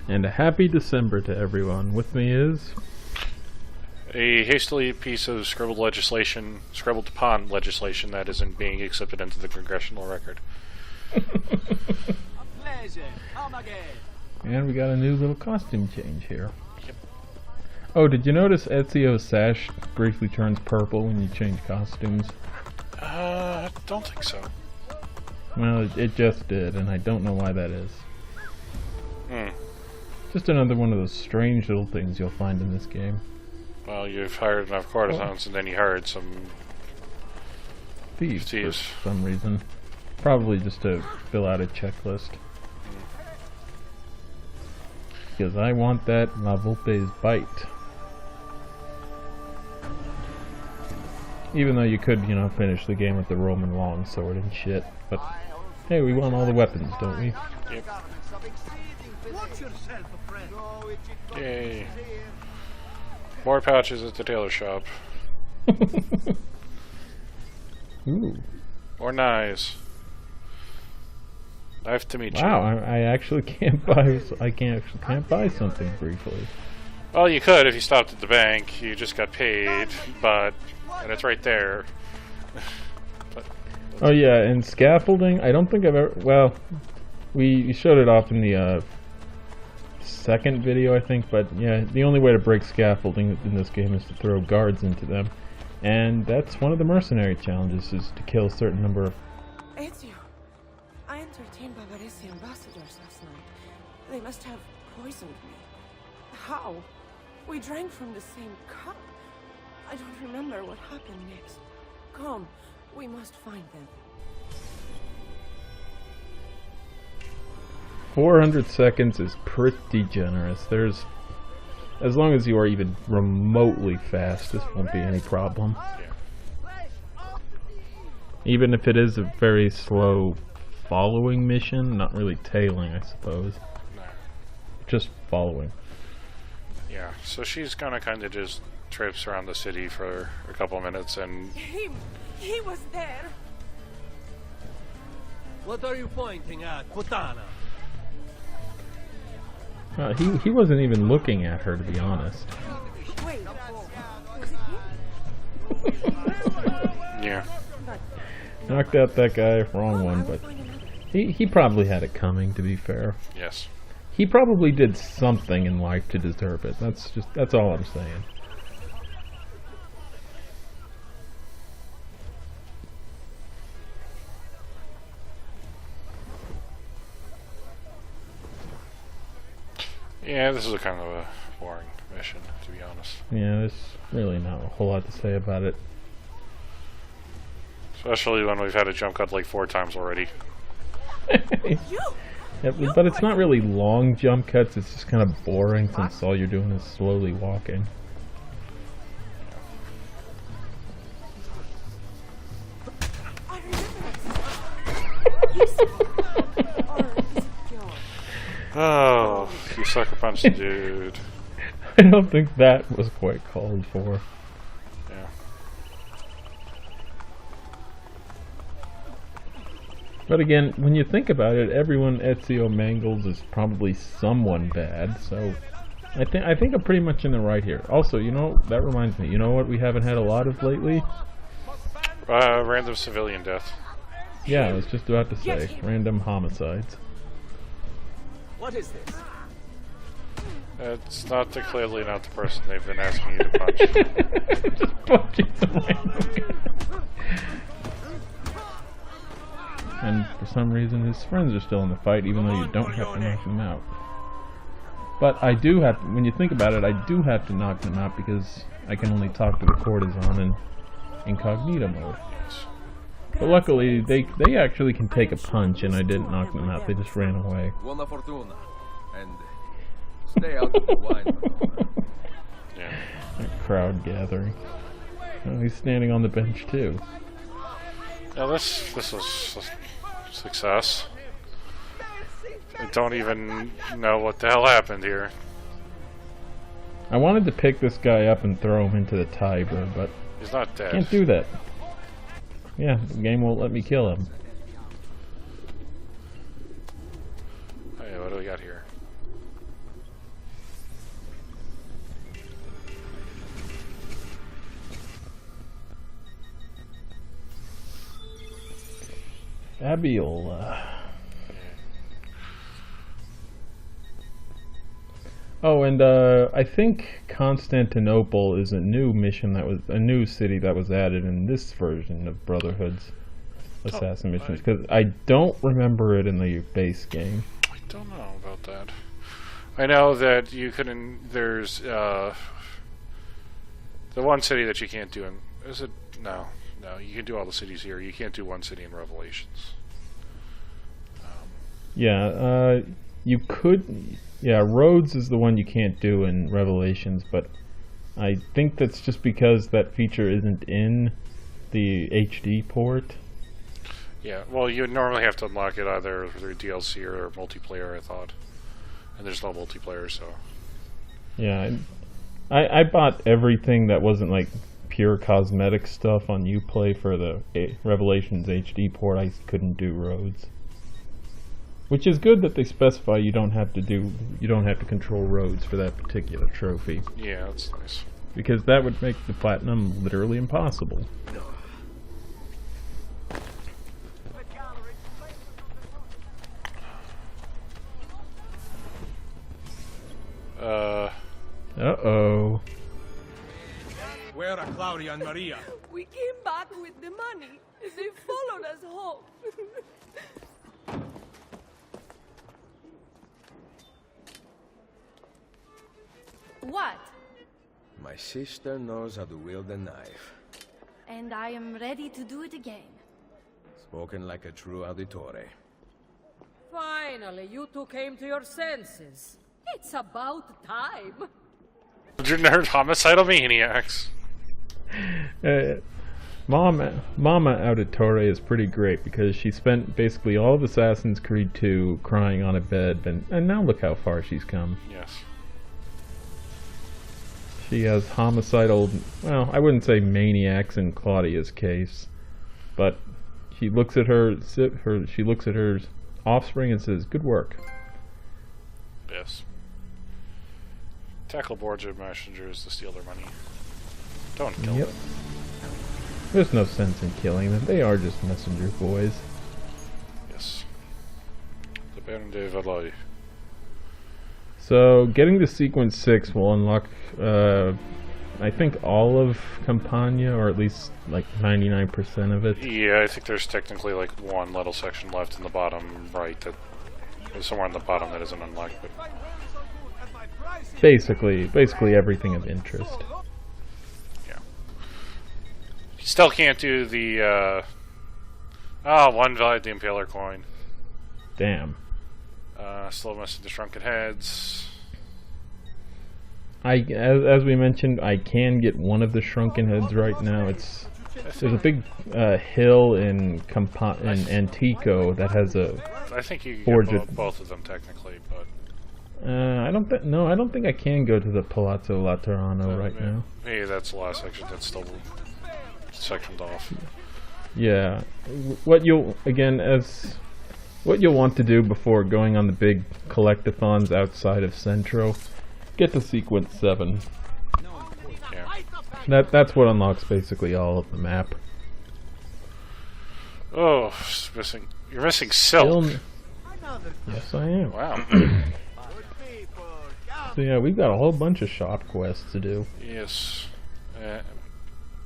And a happy December to everyone. With me is... a hastily piece of scribbled upon legislation that isn't being accepted into the congressional record. And we got a new little costume change here. Yep. Oh, did you notice Ezio's sash briefly turns purple when you change costumes? I don't think so. Well, it just did, and I don't know why that is. Just another one of those strange little things you'll find in this game. Well, you've hired enough courtesans, and then you hired some Thieves for some reason. Probably just to fill out a checklist. Because I want that La Volpe's bite. Even though you could, you know, finish the game with the Roman longsword and shit. But, hey, we want all the weapons, don't we? Yep. Yay. More pouches at the tailor shop. Ooh. Or knives. Knife to meet you. Wow, I actually can't buy. I can't buy something briefly. Well, you could if you stopped at the bank. You just got paid, and it's right there. Oh yeah, and scaffolding. I don't think I've ever. Well, we showed it off in the second video, I think. But yeah, the only way to break scaffolding in this game is to throw guards into them, and that's one of the mercenary challenges: is to kill a certain number of. Ezio, I entertained Barbaresi ambassadors last night. They must have poisoned me. How? We drank from the same cup. I don't remember what happened next. Come, we must find them. 400 seconds is pretty generous. There's, as long as you are even remotely fast, this won't be any problem. Even if it is a very slow following mission, not really tailing, I suppose. Just following. Yeah, so she's gonna kind of just trips around the city for a couple of minutes and... He was there! What are you pointing at, Putana? He wasn't even looking at her, to be honest. Wait, was it him? Yeah. Knocked out that guy, wrong one, but he probably had it coming, to be fair. Yes. He probably did something in life to deserve it. That's all I'm saying. Yeah, this is a kind of a boring mission, to be honest. Yeah, there's really not a whole lot to say about it. Especially when we've had a jump cut like 4 times already. Yeah, but it's not really long jump cuts, it's just kind of boring since all you're doing is slowly walking. Oh, you sucker punched the dude. I don't think that was quite called for. Yeah. But again, when you think about it, everyone Ezio mangles is probably someone bad, so I think I'm pretty much in the right here. Also, you know, that reminds me, you know what we haven't had a lot of lately? Random civilian death. Yeah, I was just about to say, random homicides. What is this? It's not clearly not the person they've been asking you to punch. Just punching some random guy. And for some reason his friends are still in the fight, even though you don't have to knock them out. But I do have to, when you think about it, I do have to knock them out because I can only talk to the courtesan in incognito mode. But luckily, they actually can take a punch, and I didn't knock them out. They just ran away. Buona fortuna. And stay out of the wine. Yeah. A crowd gathering. Oh, he's standing on the bench too. Now this was a success. I don't even know what the hell happened here. I wanted to pick this guy up and throw him into the Tiber, but He's not dead. can't do that. Yeah, the game won't let me kill him. Hey, what do we got here? Fabiola. Oh, and I think Constantinople is a new mission that was a new city that was added in this version of Brotherhood's assassin missions, because I don't remember it in the base game. I don't know about that. I know that you couldn't. There's the one city that you can't do in. Is it no? No, you can do all the cities here. You can't do one city in Revelations. Yeah, you could. Yeah, Rhodes is the one you can't do in Revelations, but I think that's just because that feature isn't in the HD port. Yeah, well, you would normally have to unlock it either through DLC or multiplayer, I thought. And there's no multiplayer, so... Yeah, I bought everything that wasn't like pure cosmetic stuff on Uplay for the Revelations HD port. I couldn't do Rhodes. Which is good that they specify you don't have to control Rhodes for that particular trophy. Yeah, that's nice. Because that would make the platinum literally impossible. Uh-oh. Where are Claudia and Maria? We came back with the money. They followed us home. What? My sister knows how to wield a knife. And I am ready to do it again. Spoken like a true auditore. Finally, you two came to your senses. It's about time. You're nerd homicidal maniacs. Mama Auditore is pretty great because she spent basically all of Assassin's Creed 2 crying on a bed, and now look how far she's come. Yes. She has homicidal, well, I wouldn't say maniacs in Claudia's case, but she looks at her offspring and says, "Good work." Yes. Tackle boards of messengers to steal their money. Don't kill them. There's no sense in killing them. They are just messenger boys. Yes. The Baron de Valois. So, getting to Sequence 6 will unlock, I think, all of Campania, or at least, like, 99% of it. Yeah, I think there's technically, like, one little section left in the bottom right that... somewhere on the bottom that isn't unlocked, but... Basically everything of interest. Yeah. You still can't do the, one value the Impaler coin. Damn. Slow motion to Shrunken Heads. As we mentioned, I can get one of the Shrunken Heads right now. There's a big hill in Antico that has a... I think you can get both of them technically, but... I don't think I can go to the Palazzo Laterano right now. Maybe that's the last section that's still sectioned off. Yeah. What you'll want to do before going on the big collectathons outside of Centro, get to Sequence 7. Yeah. That's what unlocks basically all of the map. Oh, you're missing Silk. Yes, I am. Wow. So yeah, we've got a whole bunch of shop quests to do. Yes.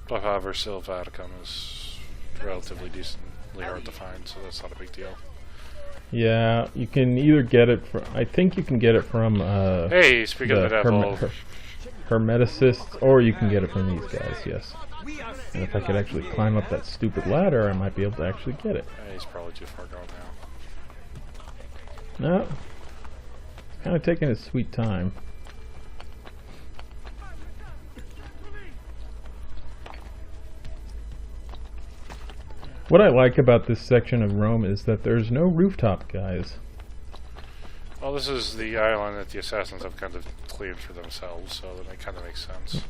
But however, Silk Vatican is relatively decently hard to find, so that's not a big deal. Yeah, you can either get it from... I think you can get it from... hey, speaking of the devil... Hermeticists, or you can get it from these guys, yes. And if I could actually climb up that stupid ladder, I might be able to actually get it. He's probably too far gone now. No. Kind of taking his sweet time. What I like about this section of Rome is that there's no rooftop guys. Well, this is the island that the assassins have kind of cleared for themselves, so that kind of makes sense.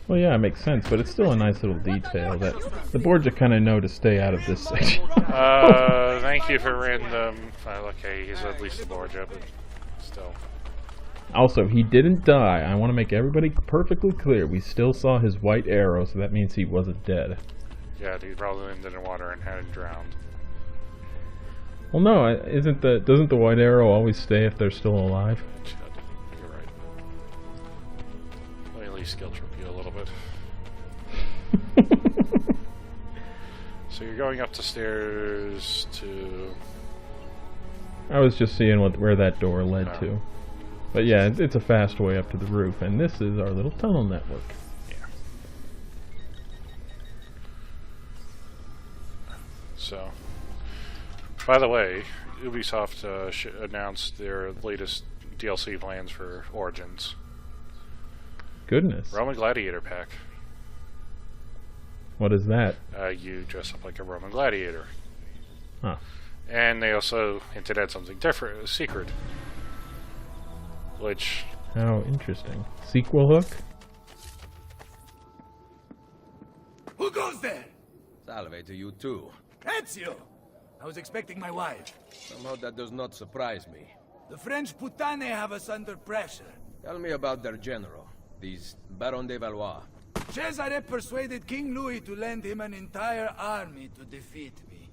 Well, yeah, it makes sense, but it's still a nice little detail that the Borgia kind of know to stay out of this section. Thank you for random... okay, he's at least a Borgia, but still. Also, he didn't die. I want to make everybody perfectly clear. We still saw his white arrow, so that means he wasn't dead. Yeah, he probably landed in water and had drowned. Well, no, doesn't the white arrow always stay if they're still alive? You're right. Let me at least skill trip you a little bit. So you're going up the stairs to... I was just seeing where that door led Oh. to. But yeah, it's a fast way up to the roof, and this is our little tunnel network. Yeah. So, by the way, Ubisoft announced their latest DLC plans for Origins. Goodness. Roman Gladiator pack. What is that? You dress up like a Roman gladiator. Huh. And they also hinted at something different, a secret. Which... How interesting. Sequel hook? Who goes there? Salve to you too. Ezio! I was expecting my wife. Somehow that does not surprise me. The French putane have us under pressure. Tell me about their general, these Baron de Valois. Cesare persuaded King Louis to lend him an entire army to defeat me.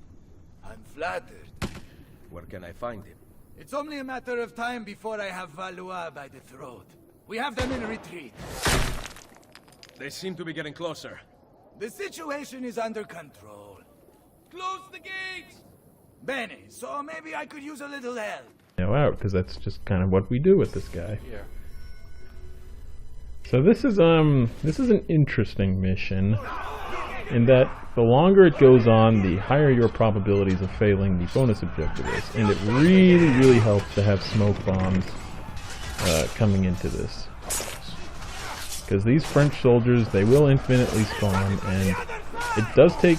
I'm flattered. Where can I find him? It's only a matter of time before I have Valois by the throat. We have them in retreat. They seem to be getting closer. The situation is under control. Close the gates! Bene, so maybe I could use a little help. Out, because that's just kind of what we do with this guy. Yeah. So this is an interesting mission, in that the longer it goes on, the higher your probabilities of failing the bonus objective is, and it really, really helps to have smoke bombs coming into this, because these French soldiers, they will infinitely spawn, and it does take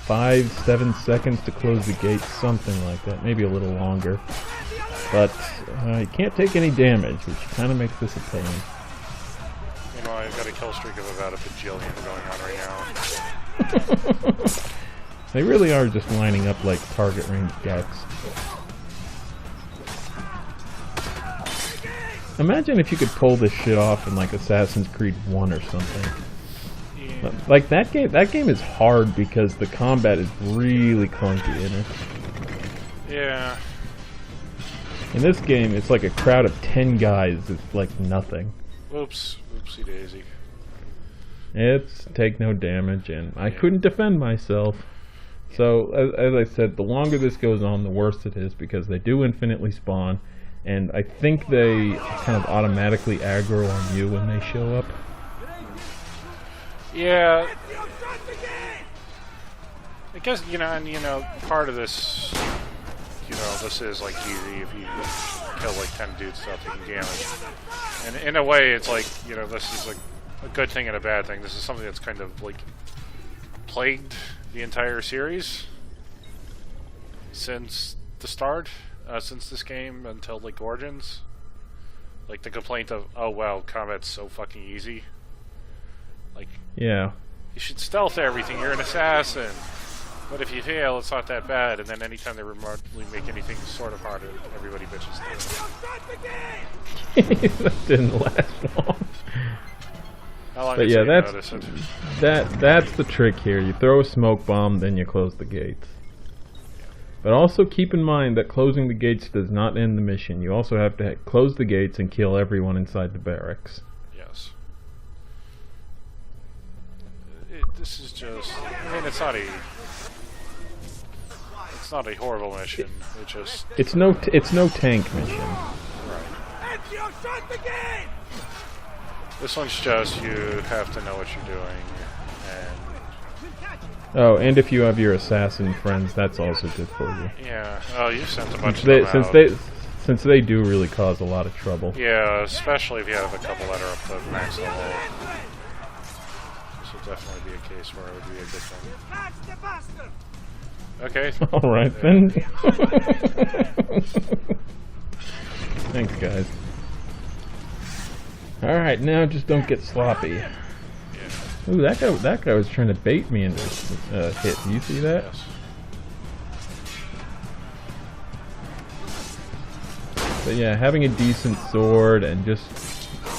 5-7 seconds to close the gate, something like that, maybe a little longer. But you can't take any damage, which kind of makes this a pain. You know, I've got a kill streak of about a bajillion going on right now. They really are just lining up like target range decks. Imagine if you could pull this shit off in like Assassin's Creed 1 or something. Yeah. Like that game is hard because the combat is really clunky in it. Yeah. In this game, it's like a crowd of 10 guys. It's like nothing. Whoops. Whoopsie daisy. It's take no damage, and I couldn't defend myself. So, as I said, the longer this goes on, the worse it is, because they do infinitely spawn, and I think they kind of automatically aggro on you when they show up. Yeah. I guess, part of this... this is like easy if you kill like 10 dudes without taking damage. And in a way, it's like, this is like a good thing and a bad thing. This is something that's kind of like plagued the entire series since the start, since this game until like Origins. Like the complaint of, oh wow, combat's so fucking easy. Like, yeah, you should stealth everything, you're an assassin. But if you fail, it's not that bad, and then anytime they remotely make anything sort of harder, everybody bitches to it. That didn't last long. How long But until yeah, you notice it? that's the trick here. You throw a smoke bomb, then you close the gates. But also keep in mind that closing the gates does not end the mission. You also have to close the gates and kill everyone inside the barracks. Yes. This is just... I mean, it's not a horrible mission. It just... It's no tank mission. Right. This one's just, you have to know what you're doing, and... Oh, and if you have your assassin friends, that's also good for you. Yeah. Oh, you sent a bunch of them out. Since they do really cause a lot of trouble. Yeah, especially if you have a couple that are up to max level. This would definitely be a case where it would be a good thing. Okay. Alright then. Thanks, guys. Alright, now just don't get sloppy. Yeah. Ooh, that guy was trying to bait me into hit. Do you see that? Yes. But yeah, having a decent sword and just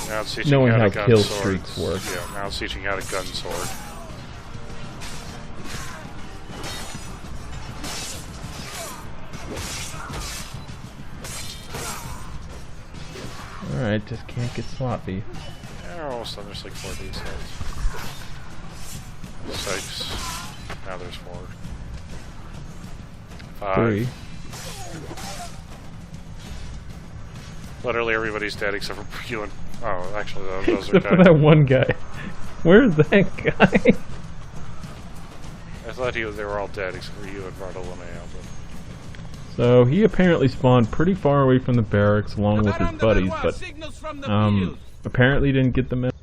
Now it's teaching knowing how how to gun kill swords. streaks work. Yeah, now it's teaching how to gun sword. Alright, just can't get sloppy. Yeah, we're almost done. There's like 4 of these heads. 6. Now there's 4. 5. 3. Literally everybody's dead except for you and... Oh, actually, those are Except for dead. that one guy. Where's that guy? I thought they were all dead except for you and Bartolomeo. So he apparently spawned pretty far away from the barracks along with his buddies, but apparently didn't get the message.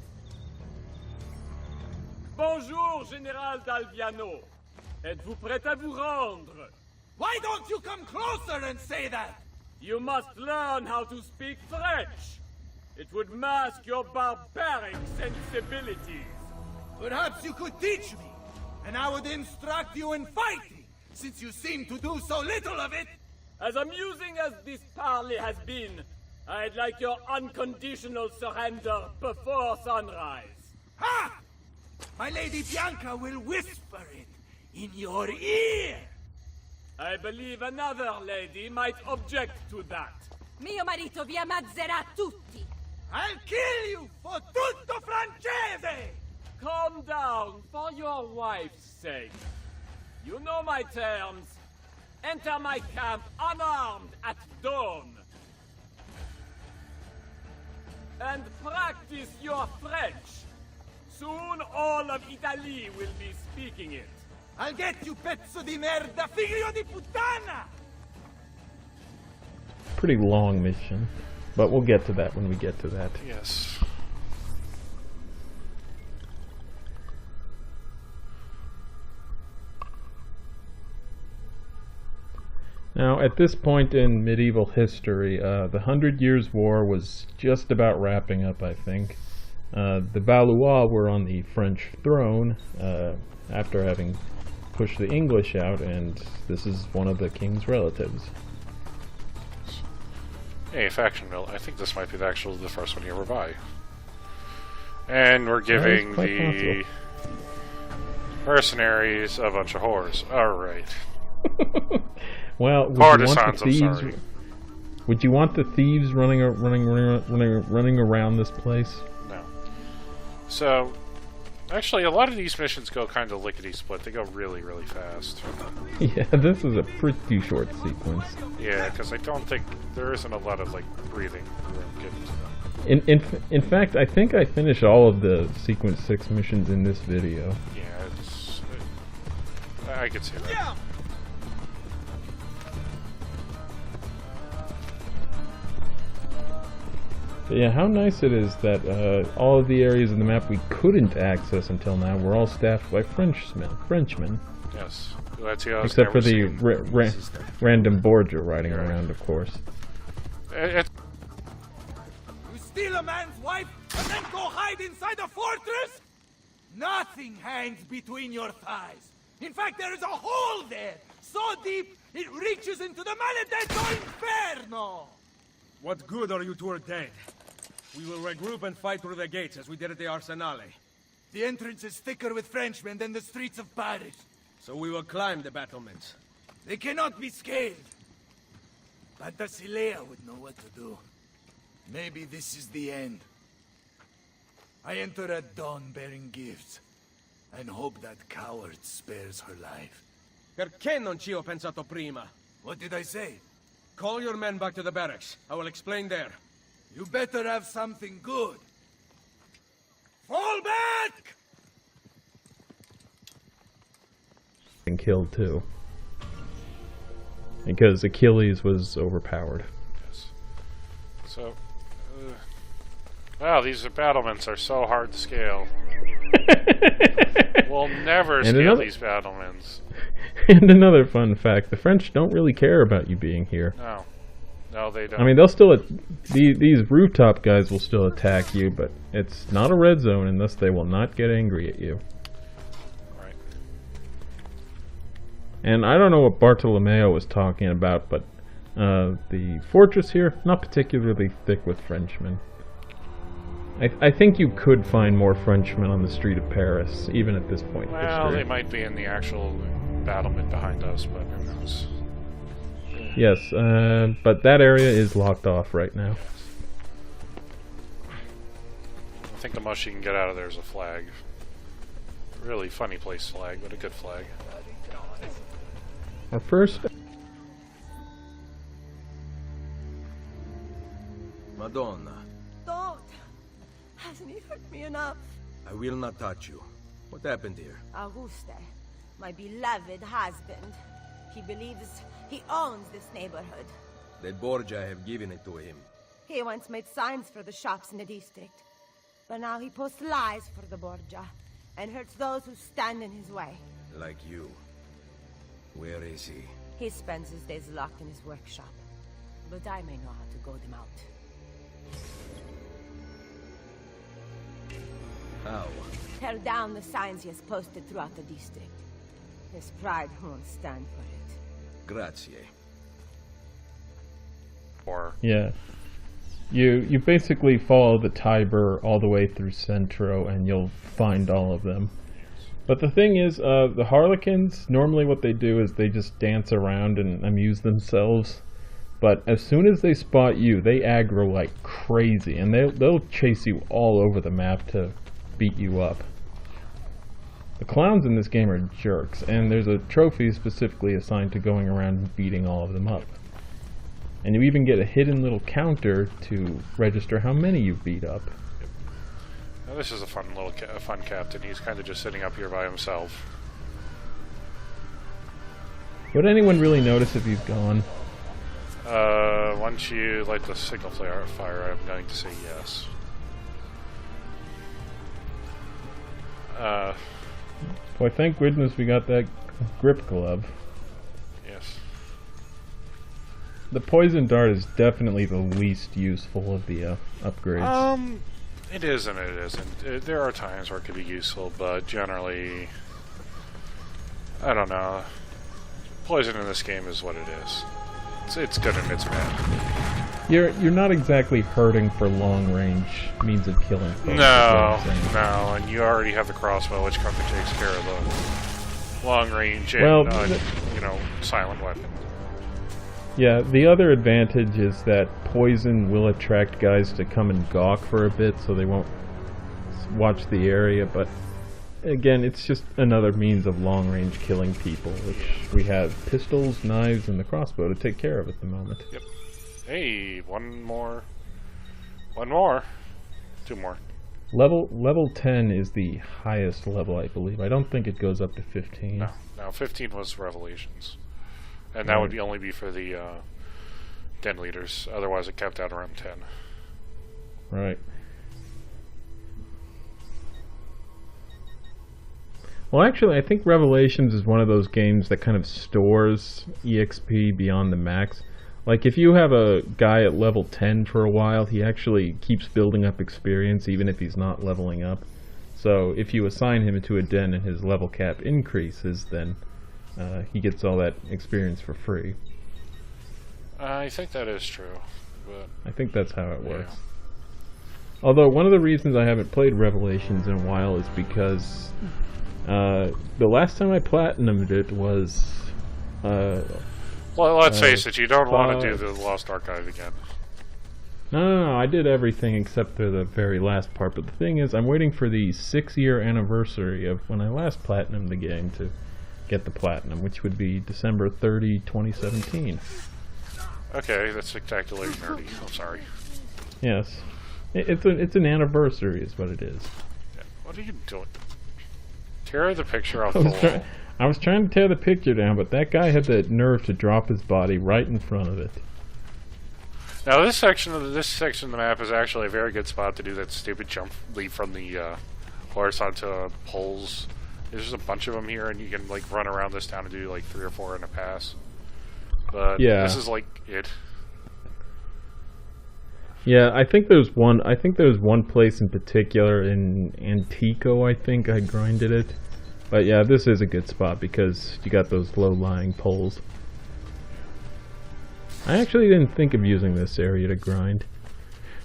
Bonjour, Général d'Alviano. Êtes-vous prêt à vous rendre? Why don't you come closer and say that? You must learn how to speak French. It would mask your barbaric sensibilities. Perhaps you could teach me, and I would instruct you in fighting, since you seem to do so little of it. As amusing as this parley has been, I'd like your unconditional surrender before sunrise. Ha! My Lady Bianca will whisper it in your ear. I believe another lady might object to that. Mio marito vi ammazzerà tutti. I'll kill you for tutto francese! Calm down for your wife's sake. You know my terms. Enter my camp unarmed at dawn. And practice your French. Soon all of Italy will be speaking it. I'll get you, pezzo di merda, figlio di puttana! Pretty long mission, but we'll get to that when we get to that. Yes. Now, at this point in medieval history, the 100 Years' War was just about wrapping up, I think. The Valois were on the French throne after having pushed the English out, and this is one of the king's relatives. Hey, faction build. I think this might be actually the first one you ever buy. And we're giving the mercenaries a bunch of whores. Alright. Well, would Partisans, you want the I'm thieves? sorry. Would you want the thieves running around this place? No. So, actually, a lot of these missions go kind of lickety-split. They go really, really fast. Yeah, this is a pretty short sequence. Yeah, because I don't think there isn't a lot of like breathing room getting to them. In fact, I think I finished all of the sequence 6 missions in this video. Yeah, it's. I could see that. Yeah. But yeah, how nice it is that all of the areas in the map we couldn't access until now were all staffed by Frenchmen. Yes. Let's see how except for the random boards you're riding around, of course. You steal a man's wife and then go hide inside a fortress? Nothing hangs between your thighs. In fact, there is a hole there, so deep it reaches into the maledetto inferno! What good are you two are dead? We will regroup and fight through the gates as we did at the Arsenale. The entrance is thicker with Frenchmen than the streets of Paris. So we will climb the battlements. They cannot be scaled. Pantasilea would know what to do. Maybe this is the end. I enter at dawn bearing gifts, and hope that coward spares her life. Perché non ci ho pensato prima? What did I say? Call your men back to the barracks. I will explain there. You better have something good. Fall back! And killed too. Because Achilles was overpowered. Yes. So, wow, these battlements are so hard to scale. We'll never scale these battlements. And another fun fact, the French don't really care about you being here. No. No, they don't. I mean, they'll still... These rooftop guys will still attack you, but it's not a red zone, and thus they will not get angry at you. Right. And I don't know what Bartolomeo was talking about, but the fortress here, not particularly thick with Frenchmen. I think you could find more Frenchmen on the street of Paris, even at this point in Well, history. they might be in the actual battlement behind us, but who knows. Yes, but that area is locked off right now. think the most you can get out of there is a flag. Really funny place flag, but a good flag. Our first... Madonna, Don't! Hasn't he hurt me enough? I will not touch you. What happened here? Auguste, my beloved husband. He believes he owns this neighborhood. The Borgia have given it to him. He once made signs for the shops in the district. But now he posts lies for the Borgia and hurts those who stand in his way. Like you. Where is he? He spends his days locked in his workshop. But I may know how to goad him out. How? Tear down the signs he has posted throughout the district. His pride won't stand for it. Grazie. Or Yeah. You basically follow the Tiber all the way through Centro and you'll find all of them. But the thing is, the Harlequins, normally what they do is they just dance around and amuse themselves. But as soon as they spot you, they aggro like crazy, and they'll chase you all over the map to beat you up. The clowns in this game are jerks, and there's a trophy specifically assigned to going around and beating all of them up. And you even get a hidden little counter to register how many you beat up. now this is a fun little fun captain. He's kind of just sitting up here by himself. Would anyone really notice if he's gone? Once you light the signal fire, I'm going to say yes. Boy, thank goodness we got that grip glove. Yes. The poison dart is definitely the least useful of the upgrades. It is and it isn't. There are times where it could be useful, but generally, I don't know. Poison in this game is what it is. It's good and it's bad. You're not exactly hurting for long range means of killing folks. No, and you already have the crossbow, which comes and takes care of the long range and silent weapon. Yeah, the other advantage is that poison will attract guys to come and gawk for a bit, so they won't watch the area, but again, it's just another means of long-range killing people, which we have pistols, knives, and the crossbow to take care of at the moment. Yep. Hey, one more. Two more. Level 10 is the highest level, I believe. I don't think it goes up to 15. No, 15 was Revelations. And that would only be for the den leaders. Otherwise, it capped out around 10. Right. Well, actually, I think Revelations is one of those games that kind of stores EXP beyond the max. Like, if you have a guy at level 10 for a while, he actually keeps building up experience even if he's not leveling up. So, if you assign him to a den and his level cap increases, then he gets all that experience for free. I think that is true, but I think that's how it works. Although, one of the reasons I haven't played Revelations in a while is because the last time I platinumed it was... well, let's face it, you don't want to do the Lost Archive again. No, I did everything except for the very last part, but the thing is, I'm waiting for the 6-year anniversary of when I last platinumed the game to get the platinum, which would be December 30, 2017. Okay, that's spectacularly nerdy. I'm sorry. Yes. It's an anniversary is what it is. Yeah. What are you doing? Tear the picture off the wall. I was trying to tear the picture down, but that guy had the nerve to drop his body right in front of it. Now this section of the map is actually a very good spot to do that stupid jump leap from the horse onto poles. There's just a bunch of them here, and you can like run around this town and do like 3 or 4 in a pass. But yeah, this is like it. Yeah, I think there's one place in particular in Antico. I think I grinded it. But yeah, this is a good spot because you got those low-lying poles. I actually didn't think of using this area to grind.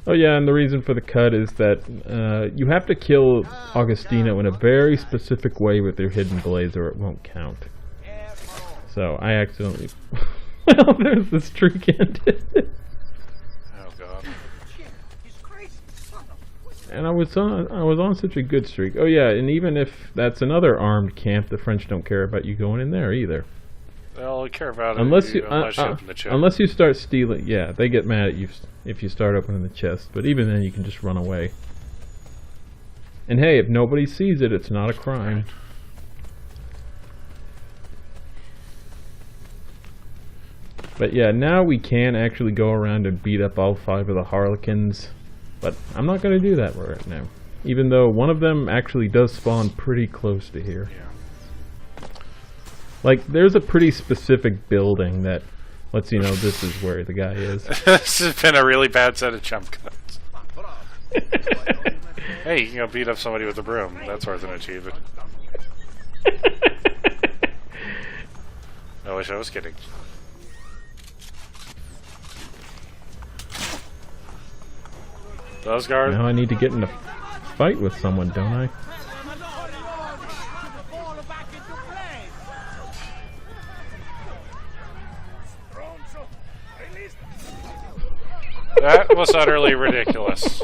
Oh yeah, and the reason for the cut is that you have to kill Augustino in a very specific way with your hidden blaze or it won't count. So I accidentally... well, there's this tree candidate. Oh god. And I was on such a good streak. Oh yeah, and even if that's another armed camp, the French don't care about you going in there either. They'll care about Unless it you open the chest. unless you start stealing. Yeah, they get mad at you if you start opening the chest. But even then, you can just run away. And hey, if nobody sees it, it's not a crime. But yeah, now we can actually go around and beat up all 5 of the Harlequins. But I'm not going to do that right now. Even though one of them actually does spawn pretty close to here. Yeah. Like, there's a pretty specific building that lets you know this is where the guy is. This has been a really bad set of jump cuts. Hey, you can go beat up somebody with a broom. That's worth an achievement. I wish I was kidding. Those guards. Now I need to get in a fight with someone, don't I? That was utterly ridiculous.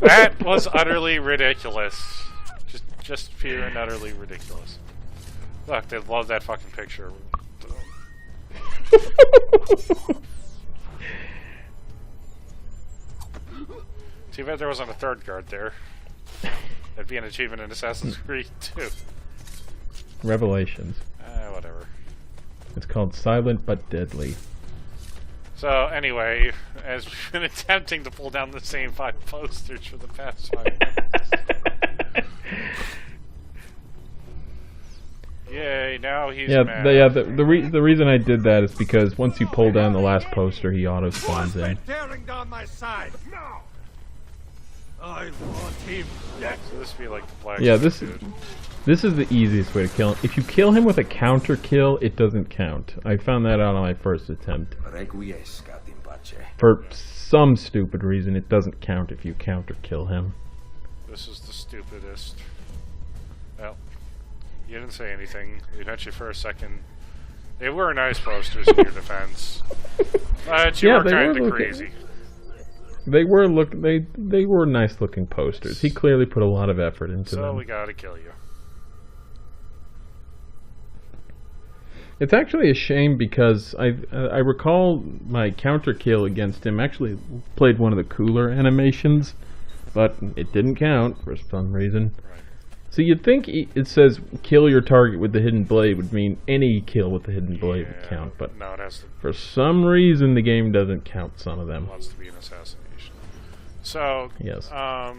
That was utterly ridiculous. Just pure and utterly ridiculous. Look, they love that fucking picture. Too bad there wasn't a third guard there. That'd be an achievement in Assassin's Creed too. Revelations. Whatever. It's called Silent but Deadly. So anyway, as we've been attempting to pull down the same 5 posters for the past 5 minutes. Yay, now he's mad. The reason I did that is because once you pull down the last poster, he auto spawns in. Tearing down my side. No. I want him. So this would be like the black. Yeah, this is the easiest way to kill him. If you kill him with a counter kill, it doesn't count. I found that out on my first attempt. For some stupid reason, it doesn't count if you counter kill him. This is the stupidest. Well, you didn't say anything. We met you for a second. They were nice posters in your defense, but you were kind of crazy. They were they were nice looking posters. He clearly put a lot of effort into them. So we gotta kill you. It's actually a shame because I recall my counter kill against him actually played one of the cooler animations, but it didn't count for some reason. Right. So you'd think it says kill your target with the hidden blade would mean any kill with the hidden blade would count, but no, it has to, for some reason the game doesn't count some of them. It wants to be an assassination. So, yes. They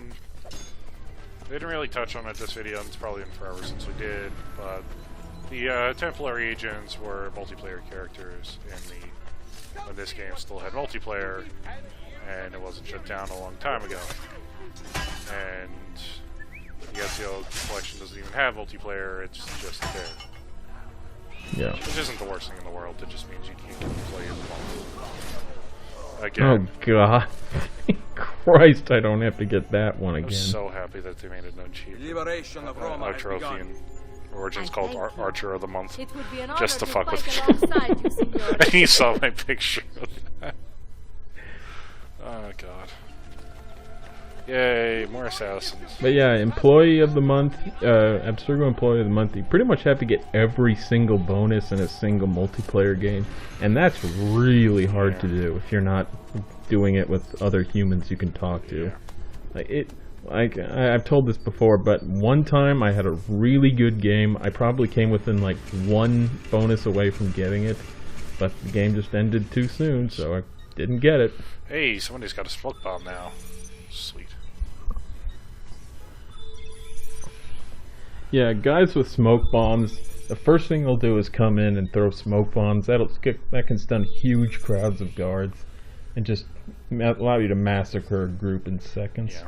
didn't really touch on it this video, and it's probably been forever since we did, but the Templar agents were multiplayer characters when this game still had multiplayer, and it wasn't shut down a long time ago. And the Ezio collection doesn't even have multiplayer, it's just there. Yeah. Which isn't the worst thing in the world, it just means you can't play it again. Oh god. Christ, I don't have to get that one again. I'm so happy that they made it no cheap. Our trophy in Origins called Archer of the Month. Just to fuck with you. And you saw my picture of that. Oh god. Yay, more assassins. But yeah, Employee of the Month, Abstergo Employee of the Month, you pretty much have to get every single bonus in a single multiplayer game. And that's really hard to do if you're not doing it with other humans you can talk to. I've told this before, but one time I had a really good game. I probably came within like 1 bonus away from getting it, but the game just ended too soon, so I didn't get it. Hey, somebody's got a smoke bomb now. Sweet. Yeah, guys with smoke bombs, the first thing they'll do is come in and throw smoke bombs. That can stun huge crowds of guards and just allow you to massacre a group in seconds. Yeah.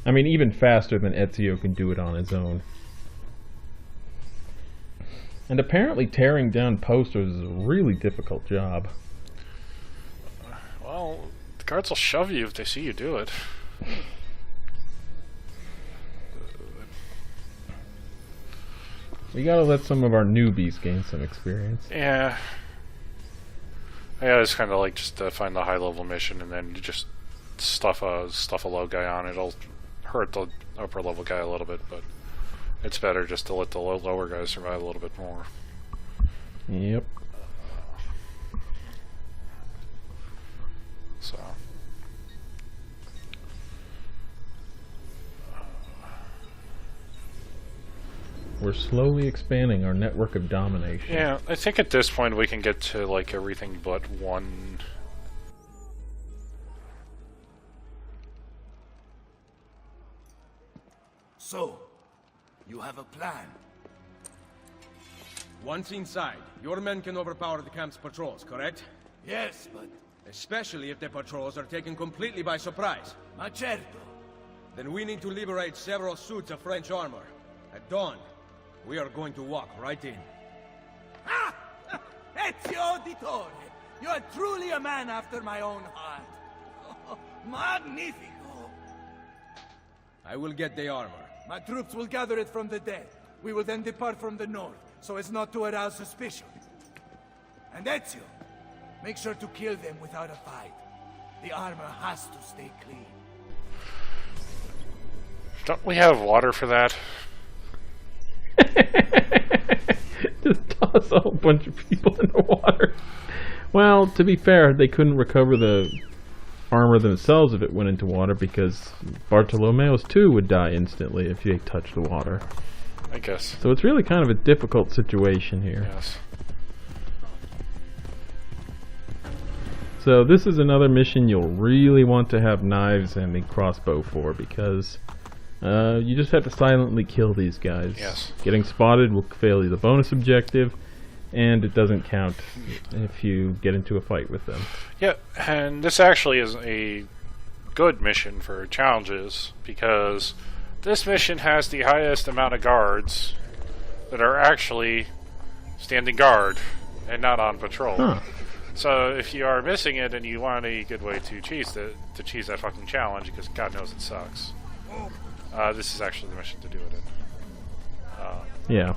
I mean, even faster than Ezio can do it on his own. And apparently tearing down posters is a really difficult job. Well, the guards will shove you if they see you do it. We gotta let some of our newbies gain some experience. Yeah. I always kind of like just to find the high level mission and then just stuff a low guy on. It'll hurt the upper level guy a little bit, but it's better just to let the lower guys survive a little bit more. Yep. So. We're slowly expanding our network of domination. Yeah, I think at this point we can get to like everything but one. So, you have a plan? Once inside, your men can overpower the camp's patrols, correct? Yes, but... Especially if the patrols are taken completely by surprise. Ma certo. Then we need to liberate several suits of French armor. At dawn, we are going to walk right in. Ah! Ezio Auditore! You are truly a man after my own heart. Oh, magnifico! I will get the armor. My troops will gather it from the dead. We will then depart from the north, so as not to arouse suspicion. And Ezio, make sure to kill them without a fight. The armor has to stay clean. Don't we have water for that? Just toss a whole bunch of people in the water. Well, to be fair, they couldn't recover the armor themselves if it went into water, because Bartolomeo's too would die instantly if they touched the water. I guess. So it's really kind of a difficult situation here. Yes. So this is another mission you'll really want to have knives and a crossbow for, because you just have to silently kill these guys. Yes. Getting spotted will fail you the bonus objective, and it doesn't count if you get into a fight with them. Yeah, and this actually is a good mission for challenges, because this mission has the highest amount of guards that are actually standing guard and not on patrol. Huh. So if you are missing it and you want a good way to cheese that fucking challenge, because God knows it sucks, this is actually the mission to do it in. Yeah.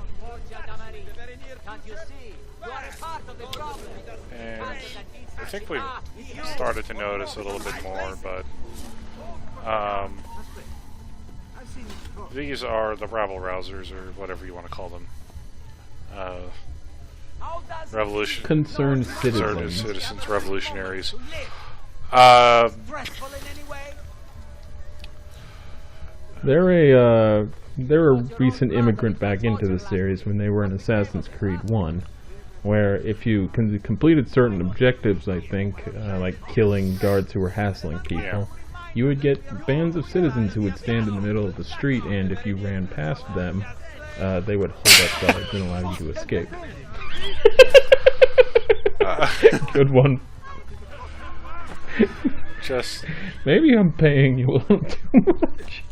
And I think we've started to notice a little bit more, but these are the rabble rousers, or whatever you want to call them. Revolution. Concerned citizens. Citizens, revolutionaries. They're a recent immigrant back into the series when they were in Assassin's Creed 1, where if you completed certain objectives, I think, like killing guards who were hassling people, you would get bands of citizens who would stand in the middle of the street, and if you ran past them, they would hold up guards and allow you to escape. Good one. Just maybe I'm paying you a little too much.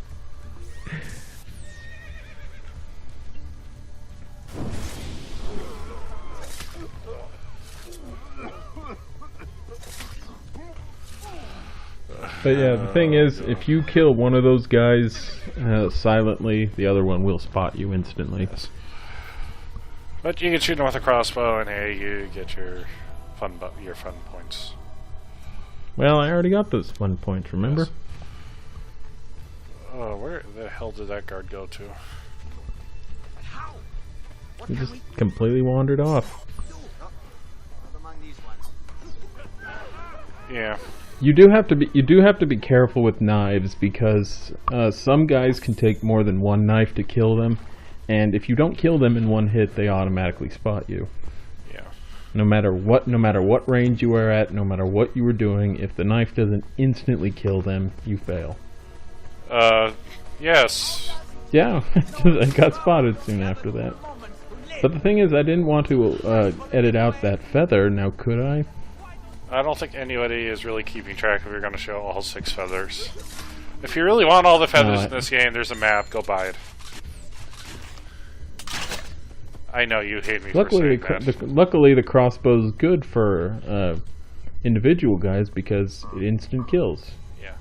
But yeah, the thing is, if you kill one of those guys silently, the other one will spot you instantly. But you can shoot them with a crossbow, and hey, you get your fun points. Well, I already got those fun points, remember? Yes. Oh, where the hell did that guard go to? He just completely wandered off. Yeah. You do have to be careful with knives, because some guys can take more than one knife to kill them, and if you don't kill them in one hit, they automatically spot you. Yeah. No matter what range you are at, no matter what you were doing, if the knife doesn't instantly kill them, you fail. Yes. Yeah, I got spotted soon after that. But the thing is, I didn't want to edit out that feather. Now, could I? I don't think anybody is really keeping track if you're going to show all 6 feathers. If you really want all the feathers in this game, there's a map. Go buy it. I know you hate me for saying that. Luckily, the crossbow's good for individual guys because it instant kills. Yeah.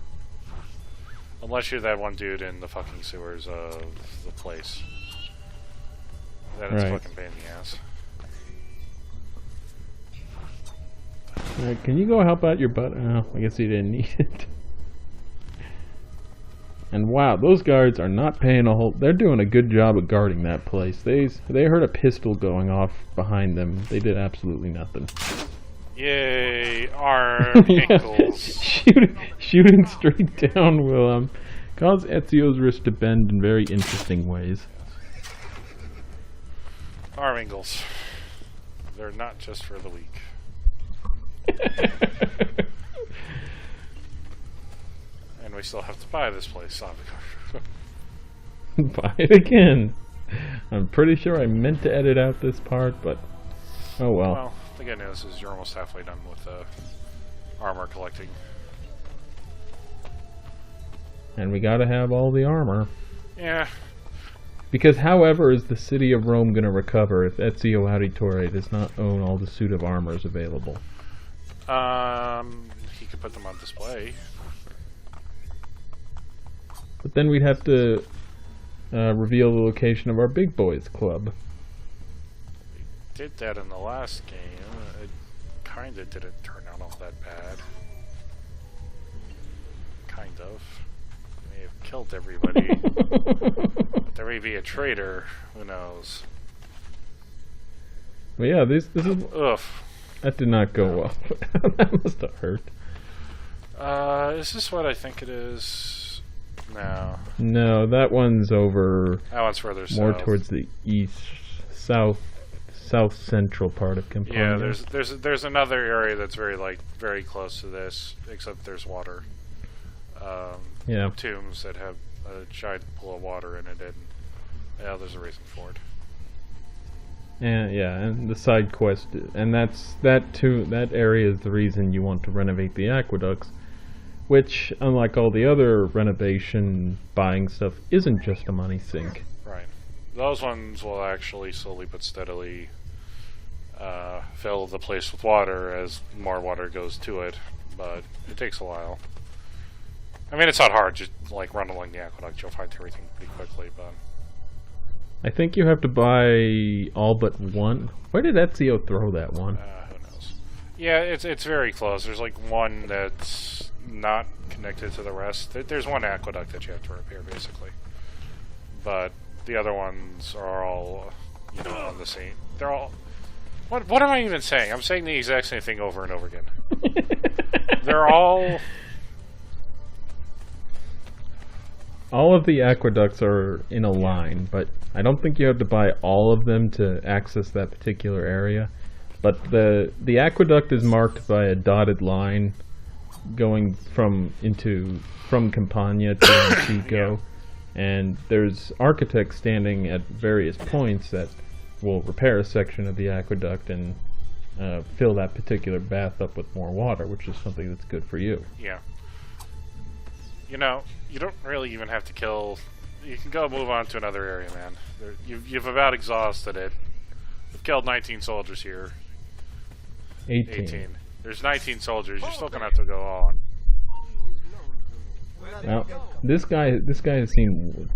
Unless you're that one dude in the fucking sewers of the place. Then it's fucking pain in the ass. Alright, can you go help out your butt? Oh, I guess you didn't need it. And wow, those guards are not paying a whole... They're doing a good job of guarding that place. They heard a pistol going off behind them. They did absolutely nothing. Yay, arm ankles. Shooting straight down will cause Ezio's wrist to bend in very interesting ways. Arm angles. They're not just for the weak. And we still have to buy this place, Buy it again. I'm pretty sure I meant to edit out this part, but oh well. Well, the good news is you're almost halfway done with armor collecting. And we gotta have all the armor. Yeah. Because however is the city of Rome gonna recover if Ezio Auditore does not own all the suit of armors available? He could put them on display. But then we'd have to reveal the location of our Big Boys Club. We did that in the last game. It kinda didn't turn out all that bad. Kind of. We may have killed everybody. But there may be a traitor. Who knows? But yeah, this is... Ugh. That did not go well. That must have hurt. Is this what I think it is? No. No, that one's over... That one's further more south. towards the east, south central part of Campania. Yeah, there's another area that's very close to this, except there's water. Yeah. Tombs that have a giant pool of water in it, and yeah, there's a reason for it. And yeah, and the side quest, and that area is the reason you want to renovate the aqueducts, which, unlike all the other renovation buying stuff, isn't just a money sink. Right. Those ones will actually slowly but steadily fill the place with water as more water goes to it, but it takes a while. I mean, it's not hard, just like run along the aqueduct, you'll find everything pretty quickly, but... I think you have to buy all but one. Where did Ezio throw that one? Who knows? Yeah, it's very close. There's like one that's not connected to the rest. There's one aqueduct that you have to repair, basically. But the other ones are all, on the same... They're all... What am I even saying? I'm saying the exact same thing over and over again. They're all... All of the aqueducts are in a line, but I don't think you have to buy all of them to access that particular area. But the aqueduct is marked by a dotted line going from Campania to Antico, and there's architects standing at various points that will repair a section of the aqueduct and fill that particular bath up with more water, which is something that's good for you. Yeah. You don't really even have to kill... You can go move on to another area, man. You've about exhausted it. We've killed 19 soldiers here. 18. There's 19 soldiers. You're still gonna have to go on. Well, this guy has seen...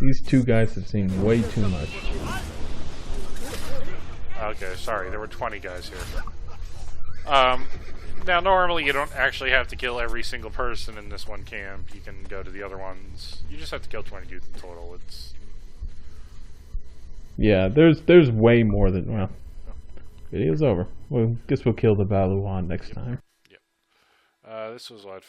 These two guys have seen way too much. Okay, sorry. There were 20 guys here. Now, normally you don't actually have to kill every single person in this one camp. You can go to the other ones. You just have to kill 20 dudes in total. It's... Yeah, there's way more than... Well, video's over. Guess we'll kill the Baluan next time. Yep. This was what...